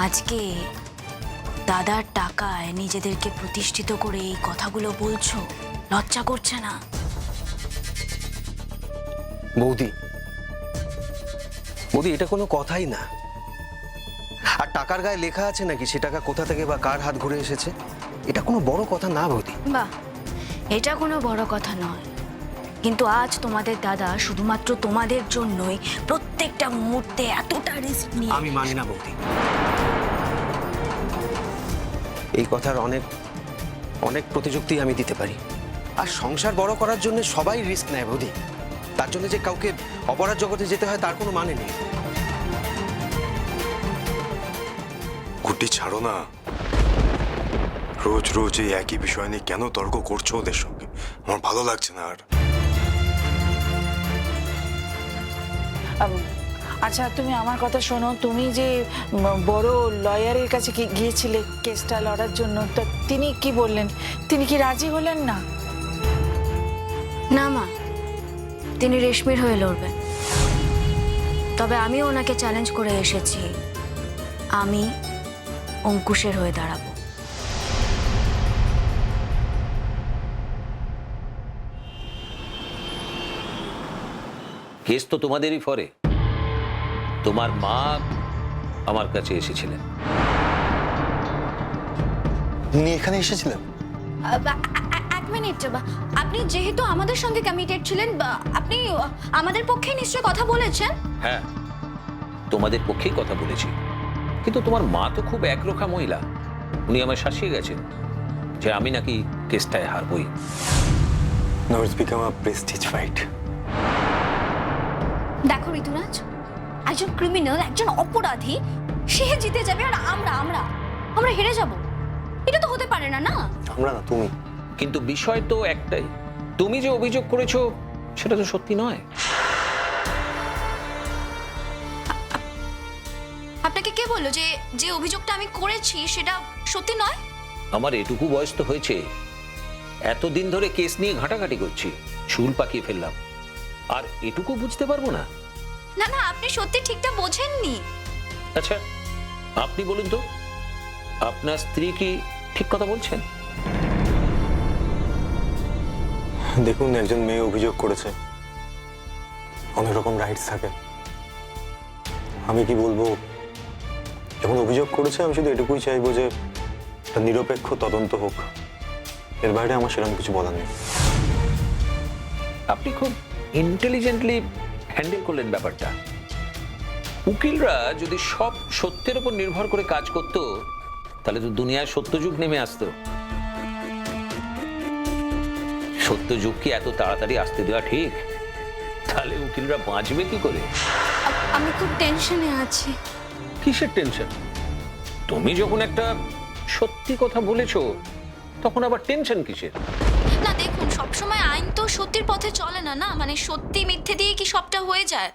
আজকে দাদার টাকায় নিজেদেরকে প্রতিষ্ঠিত করে এই কথাগুলো বলছো, লজ্জা করছে না? বৌদি বৌদি, এটা কোনো কথাই না। আর টাকার গায়ে লেখা আছে নাকি সে টাকা কোথা থেকে বা কার হাত ঘুরে এসেছে? এটা কোনো বড় কথা না বৌদি। বাহ, এটা কোনো বড় কথা নয়, কিন্তু আজ তোমাদের দাদা শুধুমাত্র তোমাদের জন্যই প্রত্যেকটা মুহূর্তে এতটা রিস্ক নিয়ে। আমি মানি না বৌদি। এই কথার অনেক অনেক প্রতিযুক্তি আমি দিতে পারি। আর সংসার বড় করার জন্য সবাই রিস্ক নেয় বৌদি। তার জন্য যে কাউকে অপরাধ জগতে যেতে হয় তার কোনো মানে নেই। গুটি ছাড়ো না, রোজ রোজ এই একই বিষয় নিয়ে কেন তর্ক করছো ওদের সঙ্গে? আমার ভালো লাগছে না আর। আচ্ছা, তুমি আমার কথা শোনো। তুমি যে বড় লয়ারের কাছে গিয়েছিলে কেসটা লড়ার জন্য, তা তিনি কি বললেন? তিনি কি রাজি হলেন না? না মা, তিনি রেশমির হয়ে লড়বেন। তবে আমিও ওনাকে চ্যালেঞ্জ করে এসেছি, আমি অঙ্কুশের হয়ে দাঁড়াবো। কেস তো তোমাদেরই ফরে। তোমার মা আমার কাছে এসেছিলেন। উনি এখানে এসেছিলেন? এক মিনিট, আপনি যেহেতু আমাদের সঙ্গে কমিটেড ছিলেন, আপনি আমাদের পক্ষে নিশ্চয় কথা বলেছেন। হ্যাঁ, তোমাদের পক্ষেই কথা বলেছি, কিন্তু তোমার মা তো খুব একরোখা মহিলা। উনি আমায় শাসিয়ে গেছেন যে আমি নাকি কেসটায় হারবই। Now it's become a prestige fight. দেখো ঋতুরাজ, একজন ক্রিমিনাল, একজন অপরাধী, সে জিতে যাবে আর আমরা আমরা আমরা হেরে যাব। এটা তো হতে পারে না। না, আমরা না, তুমি। কিন্তু বিষয় তো একটাই, তুমি যে অভিযোগ করেছো সেটা তো সত্যি নয়। আপনাকে কে বললো যে যে অভিযোগটা আমি করেছি সেটা সত্যি নয়? আমার এটুকু বয়স তো হয়েছে, এতদিন ধরে কেস নিয়ে ঘাটাঘাটি করছি, চুল পাকিয়ে ফেললাম, আর এটুকু বুঝতে পারবো না? না না, আপনি সত্যি ঠিকটা বোঝেননি। আচ্ছা, আপনি বলুন তো, আপনার স্ত্রী কি ঠিক কথা বলছেন? দেখুন, একজন মেয়ে অভিযোগ করেছে, অনেক রকম রাইটস থাকে। আমি কি বলবো, যখন অভিযোগ করেছে আমি শুধু এটুকুই চাইবো যে একটা নিরপেক্ষ তদন্ত হোক। এর বাইরে আমার সেরকম কিছু বলার নেই। আপনি খুব ইন্টেলিজেন্টলি হ্যান্ডেল করলেন ব্যাপারটা। উকিলরা যদি সব সত্যের উপর নির্ভর করে কাজ করত, তাহলে তো দুনিয়ায় সত্যযুগ নেমে আসতো। সত্যযুগ কি এত তাড়াতাড়ি আসতে দেওয়া ঠিক? তাহলে উকিলরা বাঁচবে কি করে? আমি খুব টেনশনে আছি। কিসের টেনশন? তুমি যখন একটা সত্যি কথা বলেছো, তখন আবার টেনশন কিসের? না দেখুন, সবসময় আইন তো সত্যির পথে চলে না। না মানে সত্যি মিথ্যে দিয়ে কি সবটা হয়ে যায়?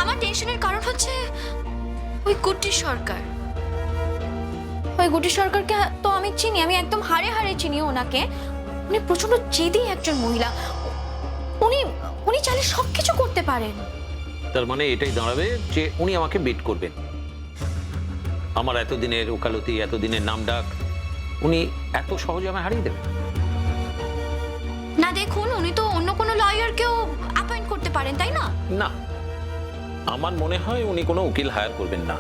আমার টেনশনের কারণ হচ্ছে ওই গুটি সরকার। ওই গুটি সরকারকে তো আমি চিনি, আমি একদম হাড়ে হাড়ে চিনি ওনাকে। উনি প্রচন্ড জেদি একজন মহিলা। উনি উনি চাইলে সবকিছু করতে পারেন। তার মানে এটাই দাঁড়াবে যে উনি আমাকে বিট করবেন। আমার এতদিনের ওকালতি, এতদিনের নাম ডাক উনি এত সহজে আমায় হারিয়ে দেবেন? না দেখুন, উনি তো অন্য কোনো লয়ারকেও অ্যাপয়েন্ট করতে পারেন, তাই না? না, আমার মনে হয় উনি কোনো উকিল হায়ার করবেন না।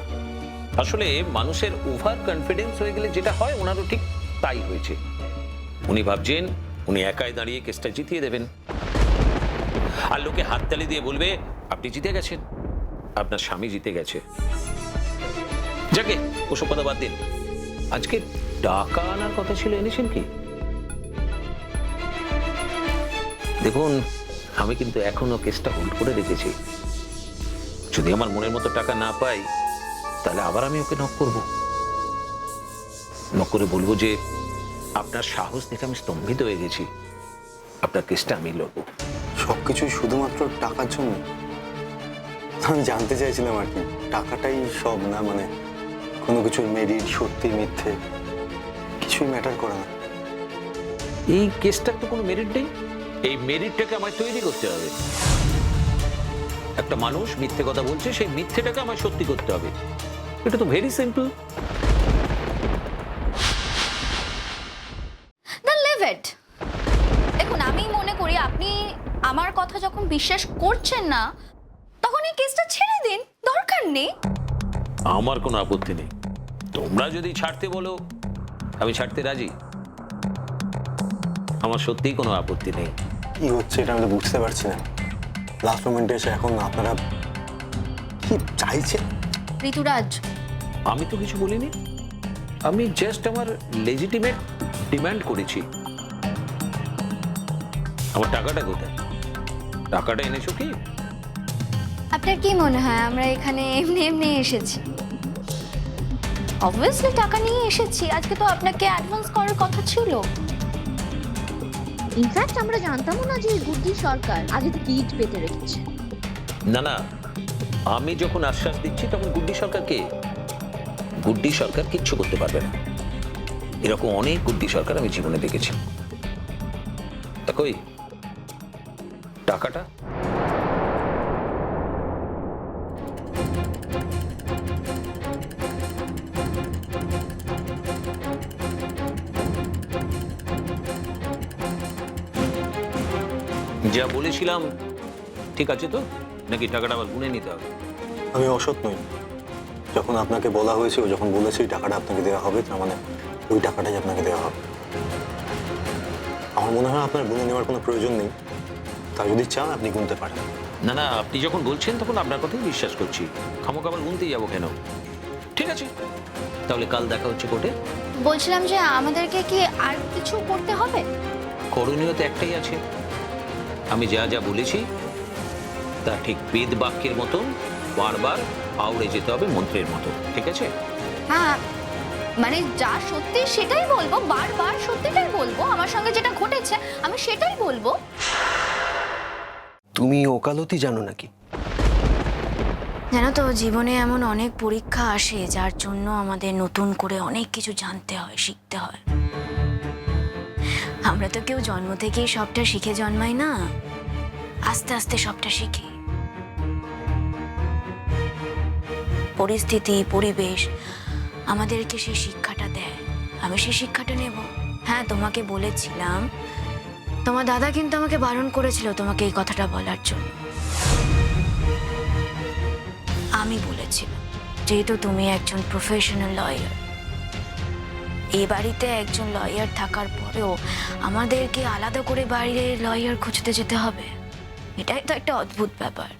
আসলে মানুষের ওভার কনফিডেন্স হয়ে গেলে যেটা হয়, ওনারও ঠিক তাই হয়েছে। উনি ভাবছেন উনি একাই দাঁড়িয়ে কেসটা জিতিয়ে দেবেন, আর লোকে হাততালি দিয়ে বলবে আপনি জিতে গেছেন, আপনার স্বামী জিতে গেছে। যাকে ওসব কথা বাদ দিন, আজকে টাকা আনার কথা ছিল, এনেছেন কি? দেখুন, আমি কিন্তু এখনো কেসটা হোল্ড করে রেখেছি। যদি আমার মনের মতো টাকা না পাই, তাহলে আবার আমি ওকে নক করব। নক করে বলবো যে আপনার সাহস দেখে আমি স্তম্ভিত হয়ে গেছি, আপনার কেসটা আমি লড়বো। সবকিছুই শুধুমাত্র টাকার জন্য? আমি জানতে চাইছিলাম আর কি, টাকাটাই সব না? মানে কোনো কিছুর মেরিট, সত্যি মিথ্যে কিছুই ম্যাটার করে না? এই কেসটার তো কোনো মেরিট নেই, এই মেরিটটাকে আমায় তৈরি করতে হবে। একটা মানুষ মিথ্যে কথা বলছে, সেই মিথ্যেটাকে আমায় সত্যি করতে হবে। এটা তো very simple. Then leave it. দেখুন, আমি মনে করি আপনি আমার কথা যখন বিশ্বাস করছেন না, তখন এই কেসটা ছেড়ে দিন, দরকার নেই। আমার কোনো আপত্তি নেই, তোমরা যদি ছাড়তে বলো আমি ছাড়তে রাজি। আমার সত্যিই কোনো আপত্তি নেই। কি হচ্ছে এটা আমি তো বুঝতে পারছি না। লাস্ট মোমেন্টে এসে এখন আপনারা কি চাইছেন? ঋতুরাজ, আমি তো কিছু বলিনি, আমি জাস্ট আমার লেজিটিমেট ডিমান্ড করেছি। আমার টাকাটা কোথায়? টাকাটা এনেছো কি? আপনার কি মনে হয় আমরা এখানে এমনি এমনি এসেছি? অবভিয়াসলি টাকা নিয়ে এসেছি। আজকে তো আপনাকে অ্যাডভান্স করার কথা ছিল। ইনফ্যাক্ট আমরা জানতামও না যে গুড্ডি সরকার আগে থেকে ইট পেতে রেখেছে। না না, আমি যখন আশ্বাস দিচ্ছি তখন গুড্ডি সরকার কে? গুড্ডি সরকার কিচ্ছু করতে পারবে না। এরকম অনেক গুড্ডি সরকার আমি জীবনে দেখেছি। তা কই টাকাটা? যা বলেছিলাম ঠিক আছে তো, নাকি টাকাটা আবার গুনে নিতে হবে? আমি অসৎ নই। যখন আপনাকে বলা হয়েছে, ও যখন বলেছে ওই টাকাটা আপনাকে দেওয়া হবে, তার মানে ওই টাকাটাই আপনাকে দেওয়া হবে। আমার মনে হয় আপনার গুনে নেওয়ার কোনো প্রয়োজন নেই। তা যদি চান আপনি গুনতে পারেন। না না, আপনি যখন বলছেন তখন আপনার কথাই বিশ্বাস করছি। খামোখা আবার গুনতেই যাবো কেন? ঠিক আছে, তাহলে কাল দেখা হচ্ছে কোর্টে। বলছিলাম যে আমাদেরকে কি আর কিছু করতে হবে? করণীয় তো একটাই আছে, আমি যা যা বলেছি তা ঠিক বেদ বাক্যের মতন বারবার আউড়ে যেতে হবে মন্ত্রের মতো, ঠিক আছে? হ্যাঁ, মানে যা সত্যি সেটাই বলবো, বারবার সত্যিটাই বলবো। আমার সঙ্গে যেটা ঘটেছে আমি সেটাই বলবো। তুমি ওকালতি জানো নাকি? জানো তো, জীবনে এমন অনেক পরীক্ষা আসে যার জন্য আমাদের নতুন করে অনেক কিছু জানতে হয়, শিখতে হয়। আমরা তো কেউ জন্ম থেকেই সবটা শিখে জন্মাই না, আস্তে আস্তে সবটা শিখি। পরিস্থিতি, পরিবেশ আমাদেরকে সেই শিক্ষাটা দেয়। আমি সেই শিক্ষাটা নেব। হ্যাঁ, তোমাকে বলেছিলাম, তোমার দাদা কিন্তু আমাকে বারণ করেছিল তোমাকে এই কথাটা বলার জন্য। আমি বলেছিলাম, যেহেতু তুমি একজন প্রফেশনাল লয়ার, এই বাড়িতে একজন লয়ার থাকার পরেও আমাদেরকে আলাদা করে বাইরে লয়ার খুঁজতে যেতে হবে। এটাই তো একটা অদ্ভুত ব্যাপার।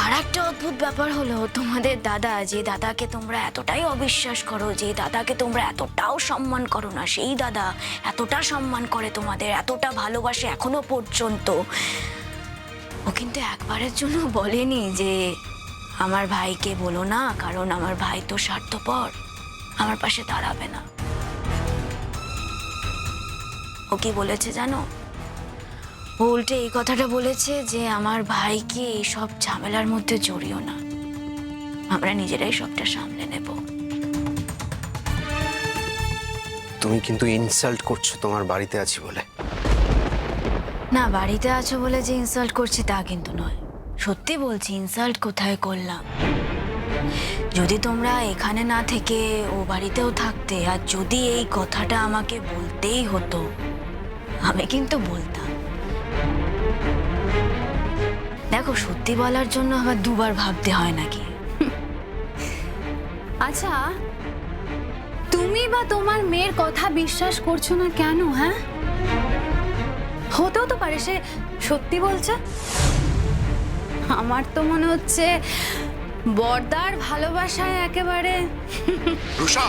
আর একটা অদ্ভুত ব্যাপার হলো, তোমাদের দাদা, যে দাদাকে তোমরা এতটাই অবিশ্বাস করো, যে দাদাকে তোমরা এতটাও সম্মান করো না, সেই দাদা এতটা সম্মান করে তোমাদের, এতটা ভালোবাসে এখনো পর্যন্ত। ও কিন্তু একবারের জন্য বলেনি যে আমার ভাইকে বলো না, কারণ আমার ভাই তো স্বার্থপর, আমার পাশে দাঁড়াবে না। ও কি বলেছে জানো? ও উল্টে এই কথাটা বলেছে যে আমার ভাইকে এইসব ঝামেলার মধ্যে জড়িও না, আমরা নিজেরাই সবটা সামলে নেব। তুমি কিন্তু ইনসাল্ট করছো তোমার বাড়িতে আছি বলে। না, বাড়িতে আছো বলে যে ইনসাল্ট করছি তা কিন্তু নয়। সত্যি বলছি, ইনসাল্ট কোথায় করলাম? যদি তোমরা এখানে না থেকে ও বাড়িতেও থাকতে, আর যদি এই কথাটা আমাকে বলতেই হতো, আমি কিন্তু বলতাম। দেখো, সত্যি বলার জন্য আবার দুবার ভাবতে হয় নাকি? আচ্ছা, তুমি বা তোমার মেয়ের কথা বিশ্বাস করছো না কেন? হ্যাঁ, হতেও তো পারে সে সত্যি বলছে। আমার তো মনে হচ্ছে বর্দার ভালোবাসায় একেবারে রুষা